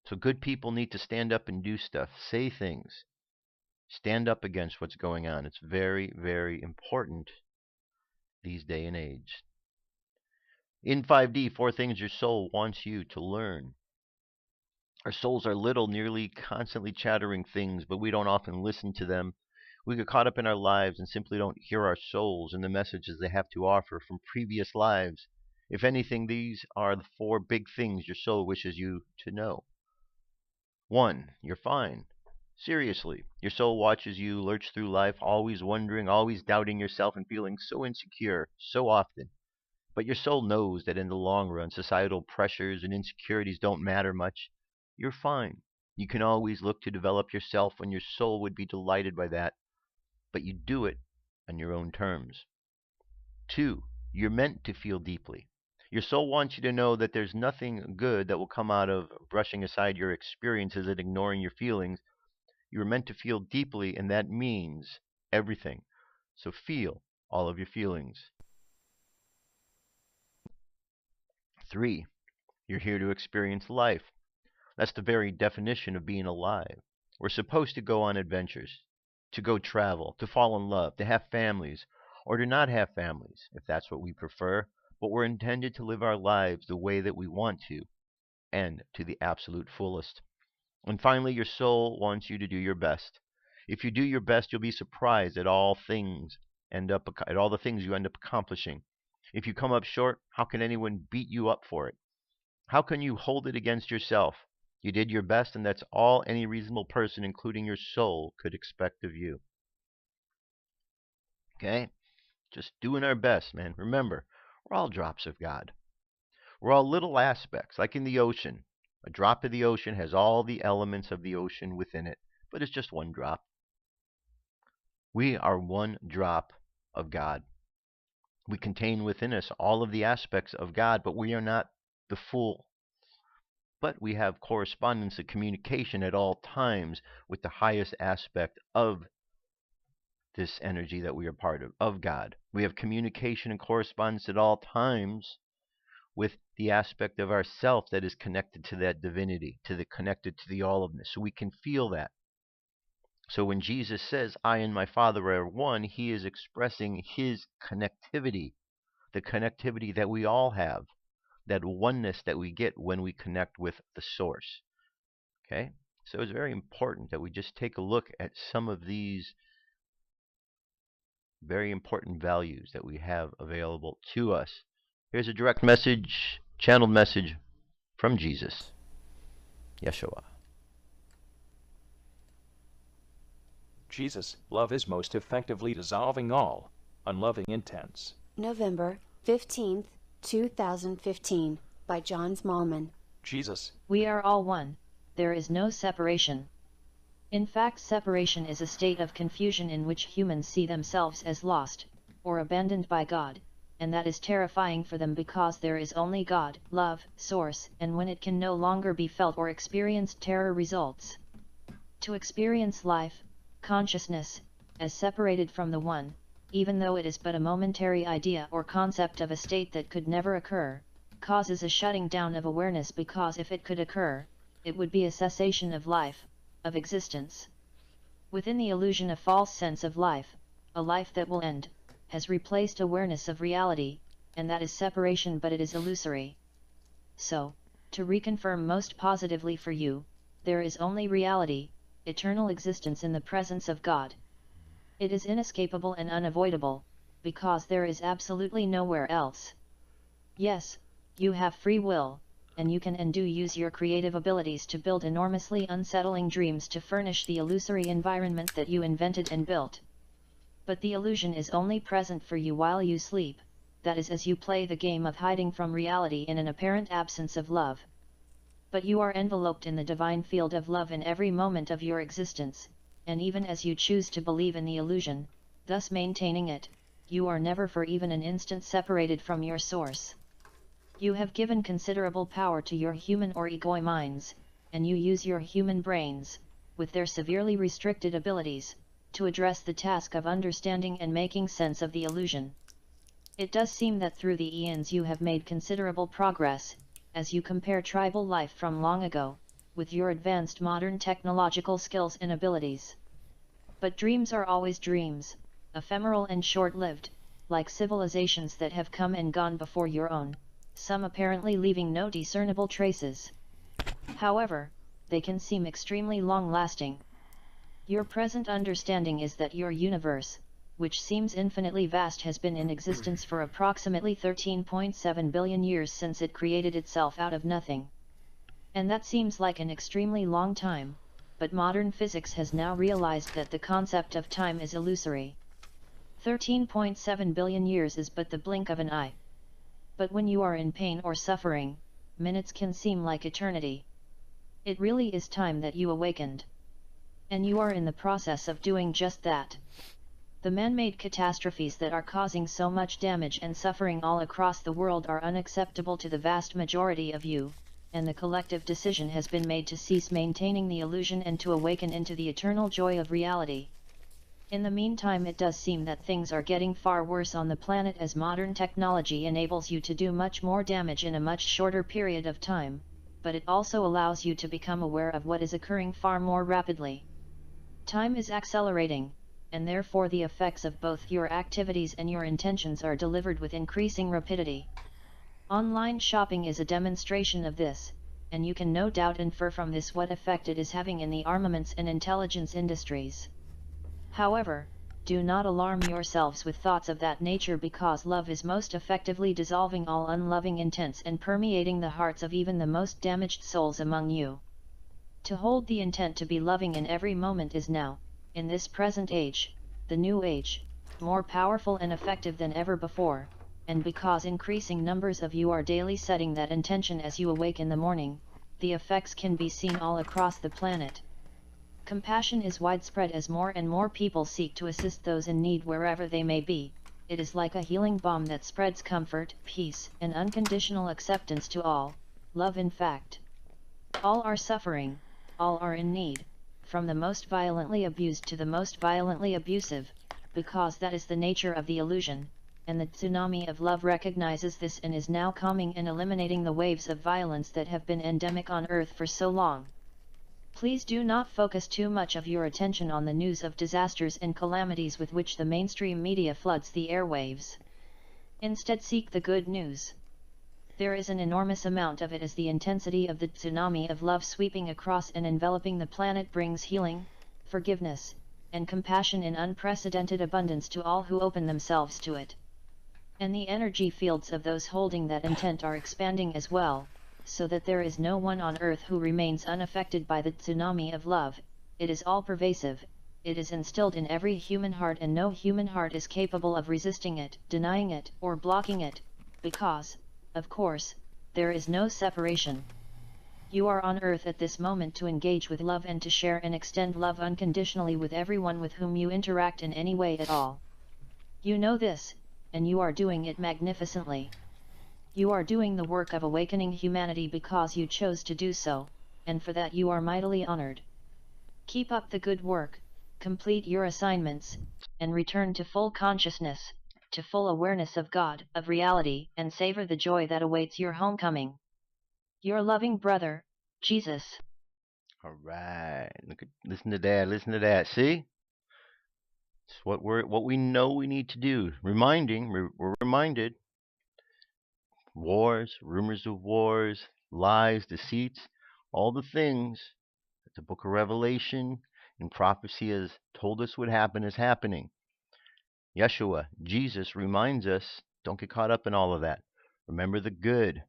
So good people need to stand up and do stuff, say things, stand up against what's going on. It's very, very important these day and age. In 5D, 4 things your soul wants you to learn. Our souls are little, nearly constantly chattering things, but we don't often listen to them. We get caught up in our lives and simply don't hear our souls and the messages they have to offer from previous lives. If anything, these are the 4 big things your soul wishes you to know. 1, you're fine. Seriously, your soul watches you lurch through life, always wondering, always doubting yourself and feeling so insecure so often. But your soul knows that in the long run, societal pressures and insecurities don't matter much. You're fine. You can always look to develop yourself, and your soul would be delighted by that. But you do it on your own terms. 2, you're meant to feel deeply. Your soul wants you to know that there's nothing good that will come out of brushing aside your experiences and ignoring your feelings. You're meant to feel deeply, and that means everything. So feel all of your feelings. 3, you're here to experience life. That's the very definition of being alive. We're supposed to go on adventures, to go travel, to fall in love, to have families, or to not have families, if that's what we prefer. But we're intended to live our lives the way that we want to, and to the absolute fullest. And finally, your soul wants you to do your best. If you do your best, you'll be surprised at all the things you end up accomplishing. If you come up short, how can anyone beat you up for it? How can you hold it against yourself? You did your best, and that's all any reasonable person, including your soul, could expect of you. Okay? Just doing our best, man. Remember, we're all drops of God. We're all little aspects, like in the ocean. A drop of the ocean has all the elements of the ocean within it, but it's just one drop. We are one drop of God. We contain within us all of the aspects of God, but we are not the full. But we have correspondence and communication at all times with the highest aspect of this energy that we are part of God. We have communication and correspondence at all times with the aspect of ourself that is connected to that divinity, connected to the all-ofness. So we can feel that. So when Jesus says, I and my Father are one, he is expressing his connectivity, the connectivity that we all have, that oneness that we get when we connect with the source. Okay? So it's very important that we just take a look at some of these very important values that we have available to us. Here's a direct message, channeled message from Jesus, Yeshua. Jesus, love is most effectively dissolving all unloving intents. November 15th, 2015, by John Smallman. Jesus. We are all one. There is no separation. In fact, separation is a state of confusion in which humans see themselves as lost, or abandoned by God, and that is terrifying for them because there is only God, love, source, and when it can no longer be felt or experienced, terror results. To experience life, consciousness, as separated from the One, even though it is but a momentary idea or concept of a state that could never occur, causes a shutting down of awareness, because if it could occur, it would be a cessation of life, of existence. Within the illusion of false sense of life, a life that will end, has replaced awareness of reality, and that is separation, but it is illusory. So, to reconfirm most positively for you, there is only reality, eternal existence in the presence of God. It is inescapable and unavoidable, because there is absolutely nowhere else. Yes, you have free will, and you can and do use your creative abilities to build enormously unsettling dreams to furnish the illusory environment that you invented and built. But the illusion is only present for you while you sleep, that is, as you play the game of hiding from reality in an apparent absence of love. But you are enveloped in the divine field of love in every moment of your existence, and even as you choose to believe in the illusion, thus maintaining it, you are never for even an instant separated from your source. You have given considerable power to your human or ego minds, and you use your human brains, with their severely restricted abilities, to address the task of understanding and making sense of the illusion. It does seem that through the eons you have made considerable progress, as you compare tribal life from long ago, with your advanced modern technological skills and abilities. But dreams are always dreams, ephemeral and short-lived, like civilizations that have come and gone before your own, some apparently leaving no discernible traces. However, they can seem extremely long-lasting. Your present understanding is that your universe, which seems infinitely vast, has been in existence for approximately 13.7 billion years since it created itself out of nothing. And that seems like an extremely long time, but modern physics has now realized that the concept of time is illusory. 13.7 billion years is but the blink of an eye. But when you are in pain or suffering, minutes can seem like eternity. It really is time that you awakened. And you are in the process of doing just that. The man-made catastrophes that are causing so much damage and suffering all across the world are unacceptable to the vast majority of you, and the collective decision has been made to cease maintaining the illusion and to awaken into the eternal joy of reality. In the meantime, it does seem that things are getting far worse on the planet as modern technology enables you to do much more damage in a much shorter period of time, but it also allows you to become aware of what is occurring far more rapidly. Time is accelerating, and therefore the effects of both your activities and your intentions are delivered with increasing rapidity. Online shopping is a demonstration of this, and you can no doubt infer from this what effect it is having in the armaments and intelligence industries. However, do not alarm yourselves with thoughts of that nature, because love is most effectively dissolving all unloving intents and permeating the hearts of even the most damaged souls among you. To hold the intent to be loving in every moment is now, in this present age, the new age, more powerful and effective than ever before, and because increasing numbers of you are daily setting that intention as you awake in the morning, the effects can be seen all across the planet. Compassion is widespread as more and more people seek to assist those in need wherever they may be. It is like a healing balm that spreads comfort, peace, and unconditional acceptance to all. Love, in fact. All are suffering, all are in need, from the most violently abused to the most violently abusive, because that is the nature of the illusion, and the tsunami of love recognizes this and is now calming and eliminating the waves of violence that have been endemic on Earth for so long. Please do not focus too much of your attention on the news of disasters and calamities with which the mainstream media floods the airwaves. Instead, seek the good news. There is an enormous amount of it as the intensity of the tsunami of love sweeping across and enveloping the planet brings healing, forgiveness, and compassion in unprecedented abundance to all who open themselves to it. And the energy fields of those holding that intent are expanding as well, so that there is no one on earth who remains unaffected by the tsunami of love. It is all pervasive, it is instilled in every human heart, and no human heart is capable of resisting it, denying it, or blocking it, because, of course, there is no separation. You are on earth at this moment to engage with love and to share and extend love unconditionally with everyone with whom you interact in any way at all. You know this, and you are doing it magnificently. You are doing the work of awakening humanity because you chose to do so, and for that you are mightily honored. Keep up the good work, complete your assignments, and return to full consciousness, to full awareness of God, of reality, and savor the joy that awaits your homecoming. Your loving brother, Jesus. All right. Listen to that. Listen to that. See? It's what we know we need to do. We're reminded. Wars, rumors of wars, lies, deceits, all the things that the book of Revelation and prophecy has told us would happen is happening. Yeshua, Jesus, reminds us, don't get caught up in all of that. Remember the good.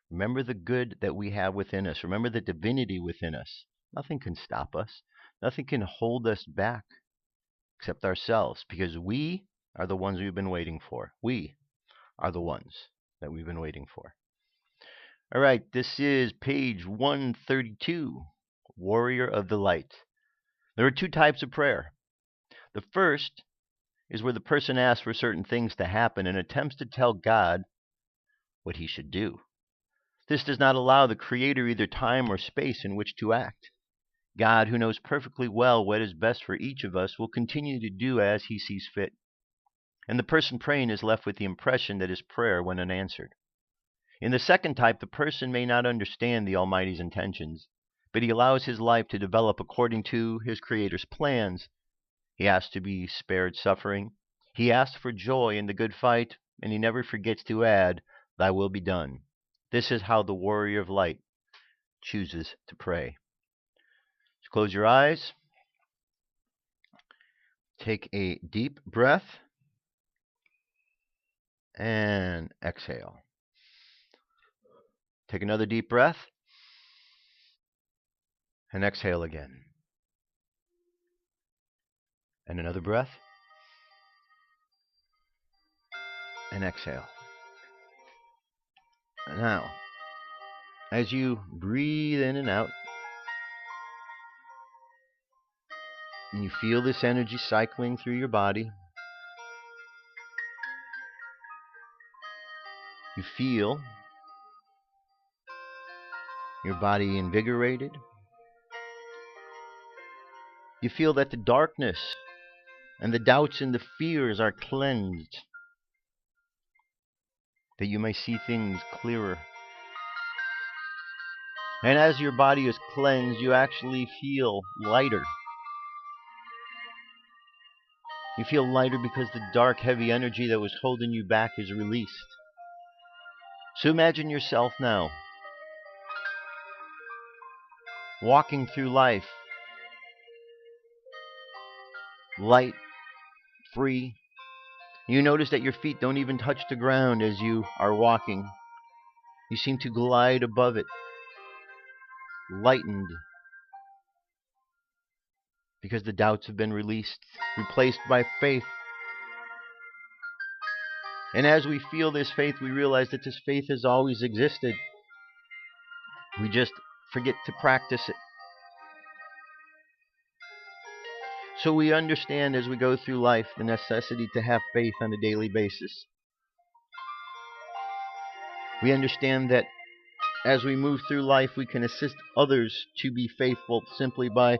Remember the good that we have within us. Remember the divinity within us. Nothing can stop us. Nothing can hold us back except ourselves, because we are the ones we've been waiting for. We are the ones that we've been waiting for. All right, this is page 132, Warrior of the Light. There are two types of prayer. The first is where the person asks for certain things to happen and attempts to tell God what he should do. This does not allow the Creator either time or space in which to act. God, who knows perfectly well what is best for each of us, will continue to do as he sees fit. And the person praying is left with the impression that his prayer went unanswered. In the second type, the person may not understand the Almighty's intentions, but he allows his life to develop according to his Creator's plans. He asks to be spared suffering. He asks for joy in the good fight, and he never forgets to add, "Thy will be done." This is how the warrior of light chooses to pray. So close your eyes. Take a deep breath and exhale. Take another deep breath and exhale again. And another breath and exhale. Now, as you breathe in and out, and you feel this energy cycling through your body, you feel your body invigorated. You feel that the darkness and the doubts and the fears are cleansed, that you may see things clearer. And as your body is cleansed, you actually feel lighter. You feel lighter because the dark, heavy energy that was holding you back is released. So imagine yourself now walking through life, light, free. You notice that your feet don't even touch the ground as you are walking. You seem to glide above it, lightened, because the doubts have been released, replaced by faith. And as we feel this faith, we realize that this faith has always existed. We just forget to practice it. So we understand as we go through life the necessity to have faith on a daily basis. We understand that as we move through life, we can assist others to be faithful simply by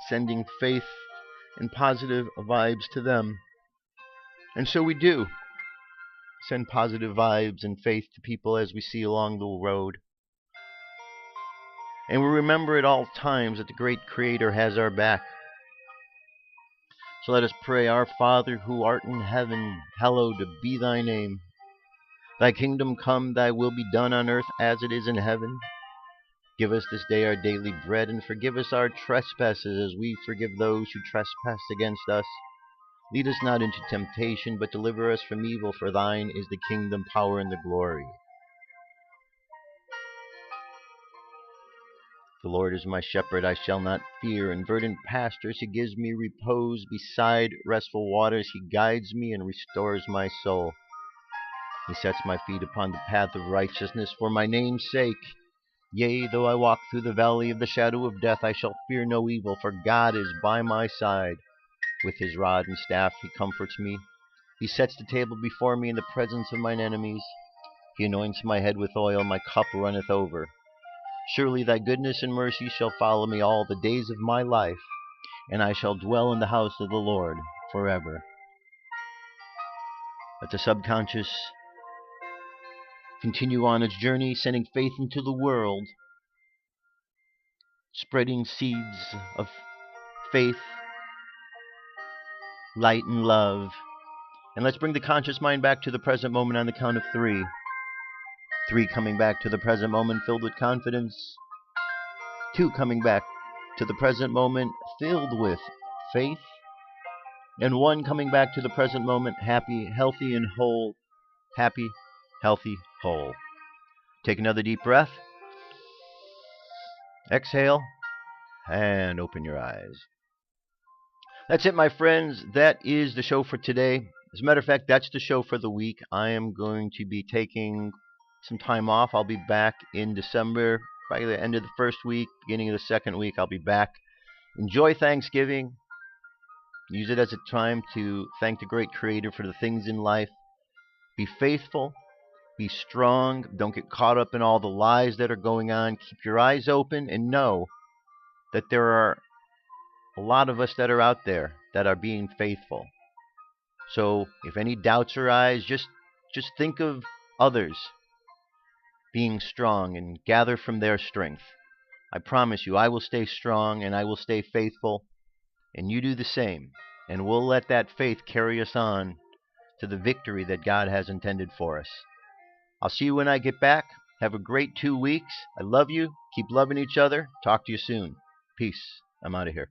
sending faith and positive vibes to them. And so we do send positive vibes and faith to people as we see along the road. And we remember at all times that the great Creator has our back. So let us pray. Our Father, who art in heaven, hallowed be thy name. Thy kingdom come, thy will be done on earth as it is in heaven. Give us this day our daily bread, and forgive us our trespasses as we forgive those who trespass against us. Lead us not into temptation, but deliver us from evil, for thine is the kingdom, power, and the glory. The Lord is my shepherd, I shall not fear. In verdant pastures he gives me repose. Beside restful waters he guides me and restores my soul. He sets my feet upon the path of righteousness for my name's sake. Yea, though I walk through the valley of the shadow of death, I shall fear no evil, for God is by my side. With his rod and staff he comforts me. He sets the table before me in the presence of mine enemies. He anoints my head with oil, my cup runneth over. Surely thy goodness and mercy shall follow me all the days of my life, and I shall dwell in the house of the Lord forever. Let the subconscious continue on its journey, sending faith into the world, spreading seeds of faith, light, and love. And let's bring the conscious mind back to the present moment on the count of 3. 3 coming back to the present moment filled with confidence. 2 coming back to the present moment filled with faith. And 1 coming back to the present moment happy, healthy, and whole. Happy, healthy, whole. Take another deep breath. Exhale and open your eyes. That's it, my friends. That is the show for today. As a matter of fact, that's the show for the week. I am going to be taking some time off. I'll be back in December, probably the end of the first week, beginning of the second week. I'll be back. Enjoy Thanksgiving. Use it as a time to thank the great Creator for the things in life. Be faithful. Be strong. Don't get caught up in all the lies that are going on. Keep your eyes open and know that there are a lot of us that are out there that are being faithful. So if any doubts arise, just think of others being strong and gather from their strength. I promise you, I will stay strong and I will stay faithful, and you do the same. And we'll let that faith carry us on to the victory that God has intended for us. I'll see you when I get back. Have a great 2 weeks. I love you. Keep loving each other. Talk to you soon. Peace. I'm out of here.